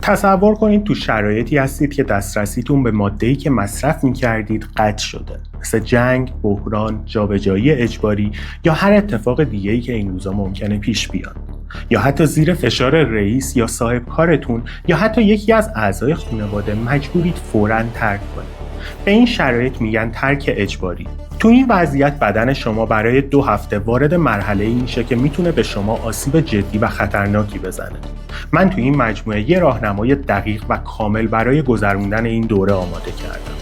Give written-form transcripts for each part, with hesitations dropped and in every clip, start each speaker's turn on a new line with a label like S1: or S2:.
S1: تصور کنید تو شرایطی هستید که دسترسیتون به ماده‌ای که مصرف می‌کردید قطع شده، مثل جنگ، بحران، جابجایی اجباری یا هر اتفاق دیگه‌ای که این روزا ممکنه پیش بیاد. یا حتی زیر فشار رئیس یا صاحب کارتون یا حتی یکی از اعضای خانواده مجبورید فوراً ترک کنید. به این شرایط میگن ترک اجباری. تو این وضعیت بدن شما برای 2 هفته وارد مرحله‌ای میشه که میتونه به شما آسیب جدی و خطرناکی بزنه. من تو این مجموعه یه راهنمای دقیق و کامل برای گذروندن این دوره آماده کردم.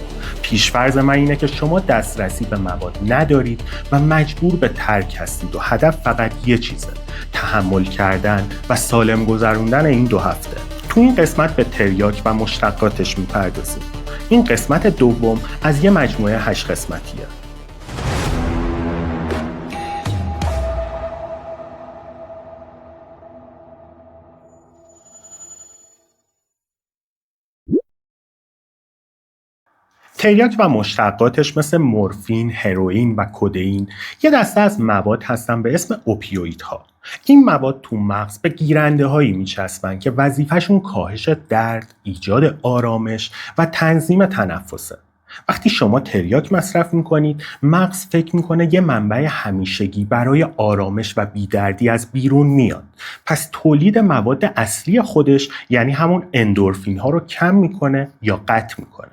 S1: پیش‌فرض من اینه که شما دسترسی به مواد ندارید و مجبور به ترک هستید و هدف فقط یه چیزه: تحمل کردن و سالم گذروندن این 2 هفته. تو این قسمت به تریاک و مشتقاتش میپردازیم. این قسمت دوم از یه مجموعه 8 قسمتیه. تریاک و مشتقاتش مثل مورفین، هروئین و کدئین یه دسته از مواد هستن به اسم اوپیویدها. این مواد تو مغز به گیرنده هایی میچسبن که وظیفه‌شون کاهش درد، ایجاد آرامش و تنظیم تنفسه. وقتی شما تریاک مصرف میکنید، مغز فکر میکنه یه منبع همیشگی برای آرامش و بیدردی از بیرون میاد. پس تولید مواد اصلی خودش، یعنی همون اندورفین ها رو کم میکنه یا قطع میکنه.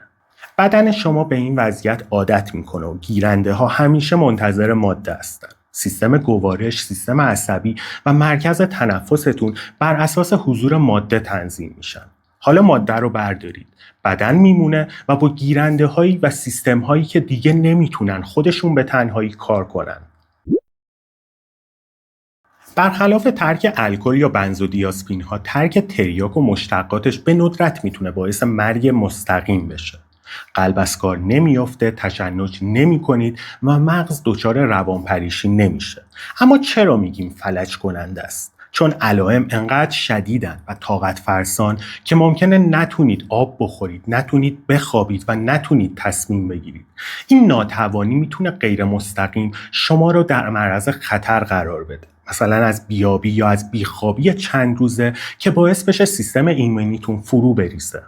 S1: بدن شما به این وضعیت عادت میکنه و گیرنده ها همیشه منتظر ماده هستن. سیستم گوارش، سیستم عصبی و مرکز تنفستون بر اساس حضور ماده تنظیم میشن. حالا ماده رو بردارید، بدن میمونه و با گیرنده هایی و سیستم هایی که دیگه نمیتونن خودشون به تنهایی کار کنن. برخلاف ترک الکل یا بنزودیازپین ها، ترک تریاک و مشتقاتش به ندرت میتونه باعث مرگ مستقیم بشه. قلب از کار نمیافته، تشنج نمی کنید و مغز دچار روانپریشی نمیشه. اما چرا میگیم فلج کننده است؟ چون علائم انقدر شدیدن و طاقت فرسان که ممکنه نتونید آب بخورید، نتونید بخوابید و نتونید تصمیم بگیرید. این ناتوانی میتونه غیر مستقیم شما رو در معرض خطر قرار بده. مثلا از بیابی یا از بیخوابی چند روزه که باعث بشه سیستم ایمنیتون فرو بریزه.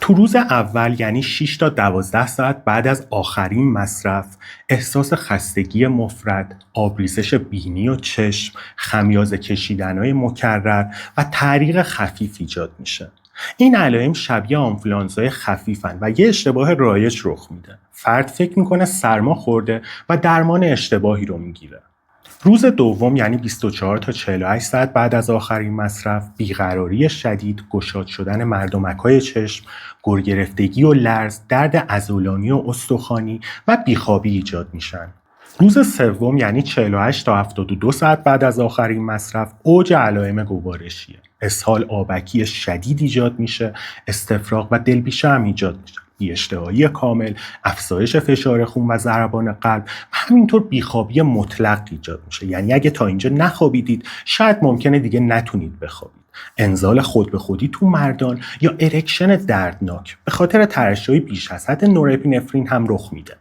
S1: تو روز اول، یعنی 6 تا 12 ساعت بعد از آخرین مصرف، احساس خستگی مفرط، آبریزش بینی و چشم، خمیازه کشیدن‌های مکرر و تعریق خفیف ایجاد میشه. این علائم شبیه آنفولانزای خفیفن و یه اشتباه رایج رخ میده. فرد فکر میکنه سرما خورده و درمان اشتباهی رو میگیره. روز دوم، یعنی 24 تا 48 ساعت بعد از آخرین مصرف، بیقراری شدید، گشاد شدن مردمک‌های چشم، گرگرفتگی و لرز، درد عضلانی و استخوانی و بیخوابی ایجاد میشن. روز سوم، یعنی 48 تا 72 ساعت بعد از آخرین مصرف، اوج علائم گوارشیه. اسهال آبکی شدید ایجاد میشه، استفراغ و دلبیشه هم ایجاد میشه. بی‌اشتهایی کامل، افزایش فشار خون و ضربان قلب و همینطور بیخوابی مطلق ایجاد میشه. یعنی اگه تا اینجا نخوابیدید، شاید ممکنه دیگه نتونید بخوابید. انزال خود به خودی تو مردان یا ارکشن دردناک به خاطر ترشح بیش از حد نورپینفرین هم رخ میده.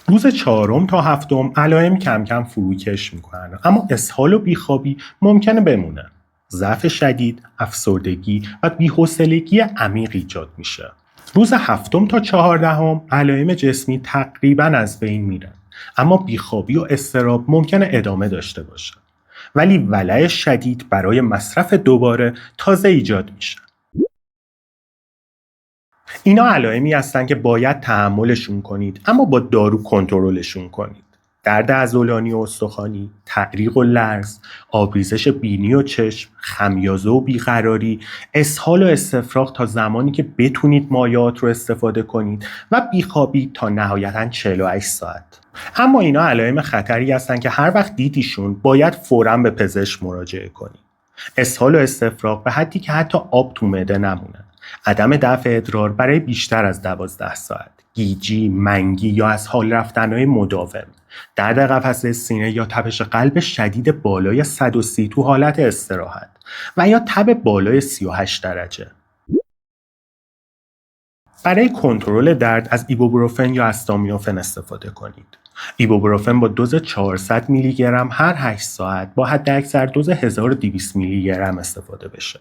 S1: روز 4 تا 7 علائم کم کم فروکش میکنن، اما اسهال و بیخوابی ممکنه بمونه. ضعف شدید، افسردگی و بی‌حوصلگی عمیق ایجاد میشه. روز 7 تا 14 علائم جسمی تقریباً از بین میرن، اما بیخوابی و اضطراب ممکنه ادامه داشته باشه. ولی ولع شدید برای مصرف دوباره تازه ایجاد میشه. اینا علائمی هستن که باید تحملشون کنید، اما با دارو کنترلشون کنید. درد عضلانی و استخوانی، تعریق و لرز، آبریزش بینی و چشم، خمیازه و بیقراری، اسهال و استفراغ تا زمانی که بتونید مایعات رو استفاده کنید و بیخوابی تا نهایتاً 48 ساعت. اما اینا علائم خطری هستن که هر وقت دیدیشون باید فوراً به پزشک مراجعه کنید. اسهال و استفراغ به حدی که حتی آب تو معده نمونه. عدم دفع ادرار برای بیشتر از 12 ساعت. گیجی، منگی یا از حال رفتن‌های مداوم. درد قفسه سینه یا تپش قلب شدید بالای 130 تو حالت استراحت و یا تب بالای 38 درجه. برای کنترل درد از ایبوپروفن یا استامینوفن استفاده کنید. ایبوپروفن با دوز 400 میلی گرم هر 8 ساعت با حداکثر دوز 1200 میلی گرم استفاده بشه.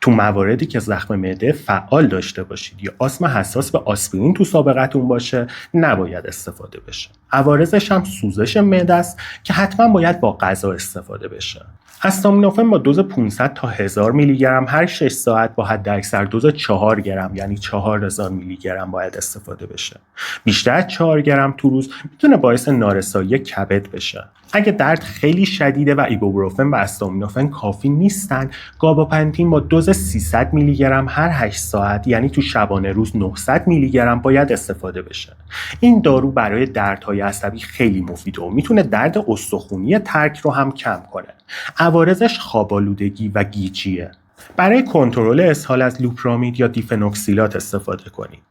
S1: تو مواردی که زخم معده فعال داشته باشید یا آسم حساس به آسپرین تو سابقتون باشه نباید استفاده بشه. عوارضش هم سوزش معده است که حتما باید با غذا استفاده بشه. استامینوفن با دوز 500 تا 1000 میلی گرم هر 6 ساعت با حداکثر دوز 4 گرم یعنی 4000 میلی گرم باید استفاده بشه. بیشتر از 4 گرم تو روز میتونه باعث نارسایی کبد بشه. اگه درد خیلی شدیده و ایبوپروفن و استامینوفن کافی نیستن، گاباپنتین با دوز 300 میلی گرم هر 8 ساعت یعنی تو شبانه روز 900 میلی گرم باید استفاده بشه. این دارو برای دردهای عصبی خیلی مفیده و میتونه درد استخوانی ترک رو هم کم کنه. عوارضش خواب‌آلودگی و گیجیه. برای کنترل اسهال از لوپرامید یا دیفنوکسیلات استفاده کنید.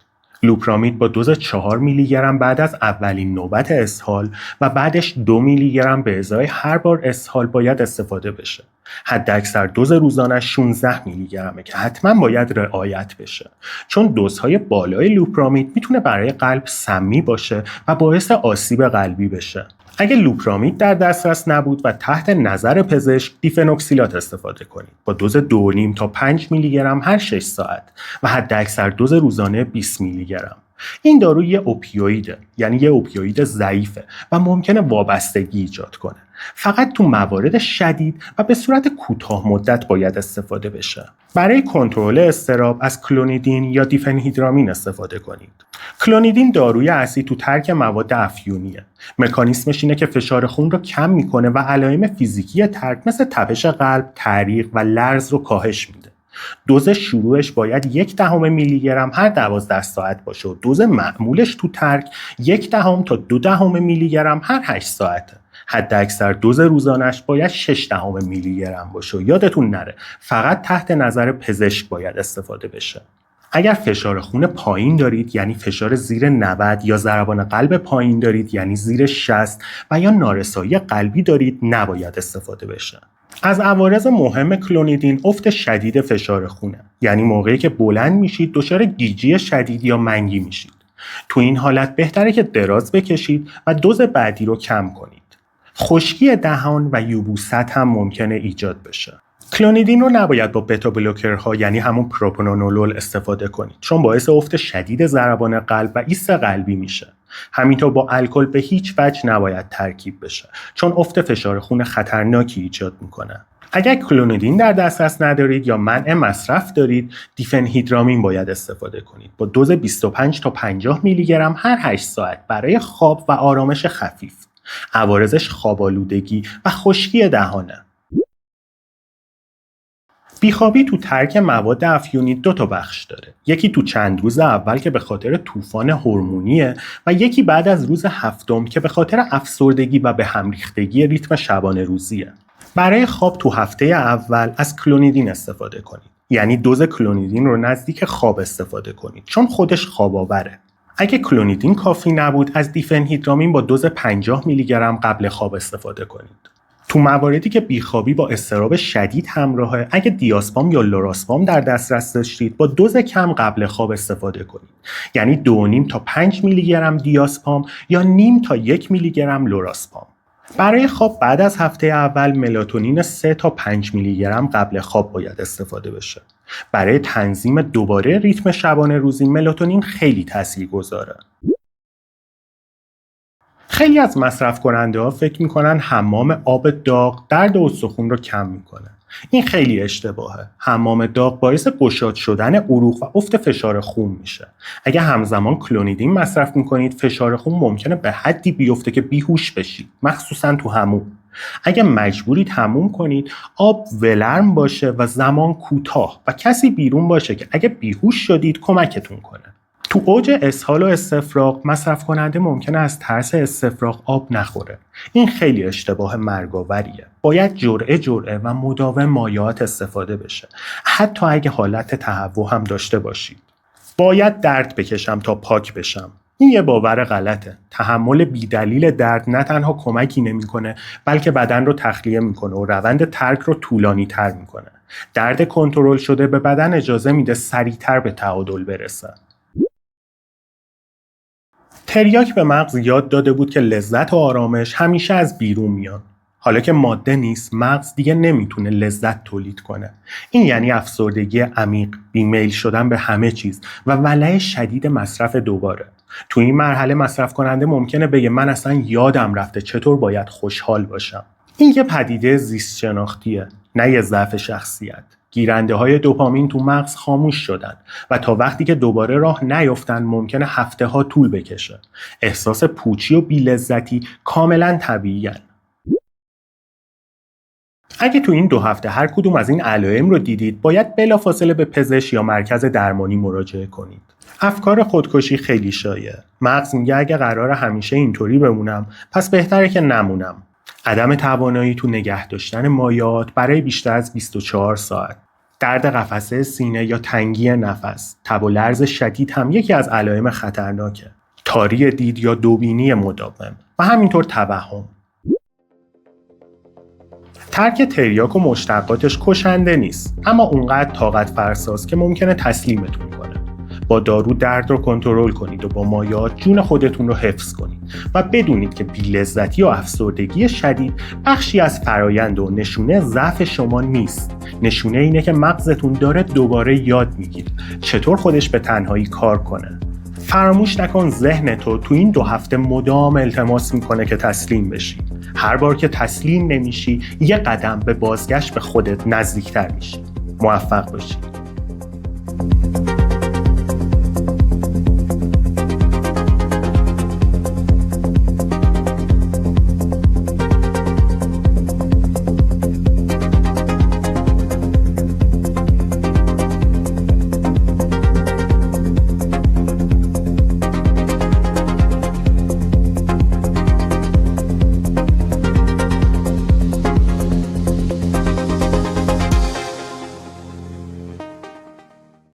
S1: لوپرامید با دوز 4 میلی گرم بعد از اولین نوبت اسهال و بعدش 2 میلی گرم به ازای هر بار اسهال باید استفاده بشه. حداکثر دوز روزانه 16 میلی گرمه که حتما باید رعایت بشه، چون دوزهای بالای لوپرامید میتونه برای قلب سمی باشه و باعث آسیب قلبی بشه. اگه لوپرامید در دسترس نبود و تحت نظر پزشک، دیفنوکسیلات استفاده کنید با دوز 2.5 تا 5 میلی گرم هر 6 ساعت و حداکثر دوز روزانه 20 میلی گرم. این دارو یه اوپیویده، یعنی یه اوپیوید ضعیفه و ممکنه وابستگی ایجاد کنه. فقط تو موارد شدید و به صورت کوتاه مدت باید استفاده بشه. برای کنترل اضطراب از کلونیدین یا دیفنهیدرامین استفاده کنید. کلونیدین داروی اصلی تو ترک مواد افیونیه. مکانیسمش اینه که فشار خون رو کم میکنه و علائم فیزیکی ترک مثل تپش قلب، تعریق و لرز رو کاهش میده. دوز شروعش باید 0.1 میلی گرم هر 12 ساعت باشه و دوز معمولش تو ترک 0.1 تا 0.2 میلی گرم هر 8 ساعته. حداکثر دوز روزانش باید 0.6 میلی گرم باشه و یادتون نره فقط تحت نظر پزشک باید استفاده بشه. اگر فشار خون پایین دارید یعنی فشار زیر 90 یا ضربان قلب پایین دارید یعنی زیر 60 و یا نارسایی قلبی دارید نباید استفاده بشه. از عوارض مهم کلونیدین افت شدید فشار خونه، یعنی موقعی که بلند میشید دچار گیجی شدید یا منگی میشید. تو این حالت بهتره که دراز بکشید و دوز بعدی رو کم کنید. خشکی دهان و یبوست هم ممکنه ایجاد بشه. کلونیدین رو نباید با بتا بلوکرها یعنی همون پروپرانولول استفاده کنید، چون باعث افت شدید ضربان قلب و ایست قلبی میشه. همینطور با الکل به هیچ وجه نباید ترکیب بشه، چون افت فشار خون خطرناکی ایجاد میکنه. اگر کلونیدین در دسترس ندارید یا منع مصرف دارید، دیفنهیدرامین باید استفاده کنید با دوز 25 تا 50 میلی گرم هر 8 ساعت برای خواب و آرامش خفیف. عوارضش خواب‌آلودگی و خشکی دهانه. بیخوابی تو ترک مواد افیونی 2 تا بخش داره. یکی تو چند روز اول که به خاطر طوفان هورمونیه و یکی بعد از روز هفتم که به خاطر افسردگی و به هم ریختگی ریتم شبانه روزیه. برای خواب تو هفته اول از کلونیدین استفاده کنید. یعنی دوز کلونیدین رو نزدیک خواب استفاده کنید، چون خودش خواب آوره. اگه کلونیدین کافی نبود از دیفنهیدرامین با دوز 50 میلی گرم قبل خواب استفاده کنید. تو مواردی که بیخوابی با اضطراب شدید همراهه، اگه دیاسپام یا لوراسپام در دسترس داشتید با دوز کم قبل خواب استفاده کنید. یعنی 2.5 تا 5 میلی گرم دیاسپام یا نیم تا 1 میلی گرم لوراسپام. برای خواب بعد از هفته اول ملاتونین 3 تا 5 میلی گرم قبل خواب باید استفاده بشه. برای تنظیم دوباره ریتم شبانه روزی ملاتونین خیلی تاثیرگذاره. خیلی از مصرف کننده ها فکر میکنن حمام آب داغ درد استخوان رو کم میکنه. این خیلی اشتباهه. حمام داغ باعث گشاد شدن عروق و افت فشار خون میشه. اگه همزمان کلونیدین مصرف میکنید فشار خون ممکنه به حدی بیفته که بیهوش بشید، مخصوصا تو حموم. اگه مجبورید حموم کنید آب ولرم باشه و زمان کوتاه و کسی بیرون باشه که اگه بیهوش شدید کمکتون کنه. تو اوج اسهال و استفراغ مصرف کننده ممکنه از ترس استفراغ آب نخوره. این خیلی اشتباه مرگاوریه. باید جرعه و مداوم مایعات استفاده بشه، حتی اگه حالت تهوع هم داشته باشید. باید درد بکشم تا پاک بشم. این یه باور غلطه. تحمل بی‌دلیل درد نه تنها کمکی نمی‌کنه، بلکه بدن رو تخلیه می‌کنه و روند ترک رو طولانی‌تر می‌کنه. درد کنترل شده به بدن اجازه میده سریع‌تر به تعادل برسه. تریاک به مغز یاد داده بود که لذت و آرامش همیشه از بیرون میان. حالا که ماده نیست، مغز دیگه نمیتونه لذت تولید کنه. این یعنی افسردگی عمیق، بیمیل شدن به همه چیز و ولع شدید مصرف دوباره. تو این مرحله مصرف کننده ممکنه بگه من اصلا یادم رفته چطور باید خوشحال باشم. این یه پدیده زیست شناختیه، نه یه ضعف شخصیت. گیرنده های دوپامین تو مغز خاموش شدن و تا وقتی که دوباره راه نیفتن ممکنه هفته ها طول بکشه. احساس پوچی و بی‌لذتی کاملا طبیعیه. اگه تو این 2 هفته هر کدوم از این علائم رو دیدید، باید بلافاصله به پزشک یا مرکز درمانی مراجعه کنید. افکار خودکشی خیلی شایعه. مغز میگه اگه قراره همیشه اینطوری بمونم، پس بهتره که نمونم. عدم توانایی تو نگه داشتن مایعات برای بیشتر از 24 ساعت. درد قفسه سینه یا تنگی نفس، تب و لرز شدید هم یکی از علائم خطرناکه. تاری دید یا دوبینی مداوم و همینطور توهم. ترک تریاک و مشتقاتش کشنده نیست، اما اونقدر طاقت فرساست که ممکنه تسلیمتون کنه. با دارو درد رو کنترل کنید و با مایعات جون خودتون رو حفظ کنید و بدونید که بی‌لذتی و افسردگی شدید بخشی از فرایند و نشونه ضعف شما نیست. نشونه اینه که مغزتون داره دوباره یاد میگیره چطور خودش به تنهایی کار کنه. فراموش نکن ذهنتو تو این 2 هفته مدام التماس میکنه که تسلیم بشی. هر بار که تسلیم نمیشی، یه قدم به بازگشت به خودت نزدیکتر میشی. موفق باشی.